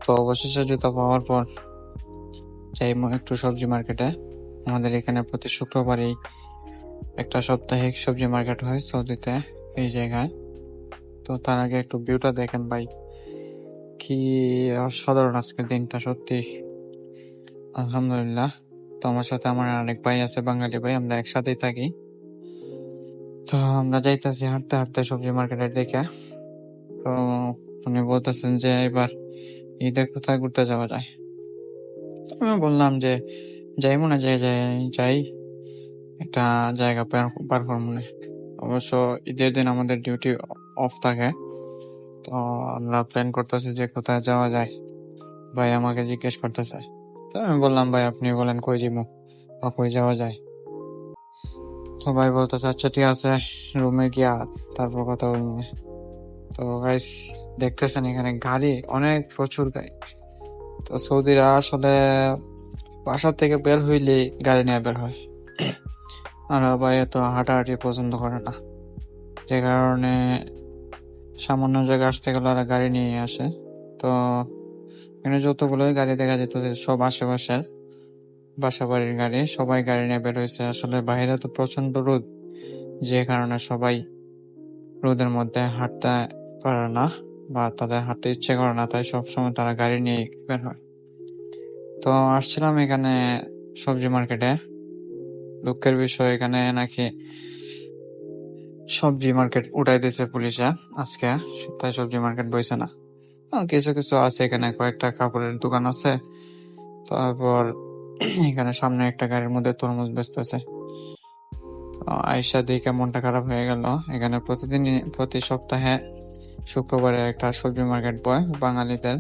তো অবশেষে জুতা পাওয়ার পর যাই একটু সবজি মার্কেটে। আমাদের এখানে প্রতি শুক্রবারই একটা সাপ্তাহিক সবজি মার্কেট হয় সৌদিতে, এই জায়গায়। তো তার আগে একটু ভিউটা দেখেন ভাই, কি অসাধারণ আজকের দিনটা, সত্যি আলহামদুলিল্লাহ। তো আমার সাথে আমার আরেক ভাই আছে, বাঙালি ভাই, আমরা একসাথেই থাকি। তো আমরা যাইতেছি হাঁটতে হাঁটতে সবজি মার্কেটের দিকে। তো উনি বলতেছেন যে এবার ঈদে কোথায় ঘুরতে যাওয়া যায়। তো আমি বললাম যে যাই মনে যাই যাই যাই একটা জায়গা পার মনে। অবশ্য ঈদের দিন আমাদের ডিউটি অফ থাকে। তো আমরা প্ল্যান করতেছি যে কোথায় যাওয়া যায়। ভাই আমাকে জিজ্ঞেস করতেছে। তো আমি বললাম ভাই আপনি বলেন কই যাবো বা কই যাওয়া যায়। তো ভাই বলতেছে আচ্ছা ঠিক আছে, রুমে গিয়া তারপর কথা বলবো। তো গাইস দেখতেছেন এখানে গাড়ি অনেক, প্রচুর গাড়ি। তো সৌদিরা আসলে বাসা থেকে বের হইলে গাড়ি নিয়ে বের হয়। আর ভাই এত হাঁটাহাঁটি পছন্দ করে না, যে কারণে সামান্য জায়গায় আসতে গেলে ওরা গাড়ি নিয়ে আসে। তো এখানে যতগুলোই গাড়ি দেখা যেতেছে সব আশেপাশের বাসা বাড়ির গাড়ি, সবাই গাড়ি নিয়ে বের হয়েছে। আসলে বাইরে তো প্রচন্ড রোদ, যে কারণে সবাই রোদের মধ্যে হাঁটতে পারে না বা তাদের হাঁটতে ইচ্ছে করে না, তাই সবসময় তারা গাড়ি নিয়ে বের হয়। তো আসছিলাম এখানে সবজি মার্কেটে। দুঃখের বিষয় এখানে নাকি সবজি মার্কেট উঠাই দিয়েছে পুলিশে আজকে, তাই সবজি মার্কেট বইছে না। কিছু কিছু আছে, এখানে কয়েকটা কাপড়ের দোকান আছে। তারপর এখানে সামনে একটা গাড়ির মধ্যে তরমুজ বেচতেছে। আয়সা দেখে মনটা খারাপ হয়ে গেল। এখানে প্রতি সপ্তাহে শুক্রবারে একটা সবজি মার্কেট বয় বাঙালিদের।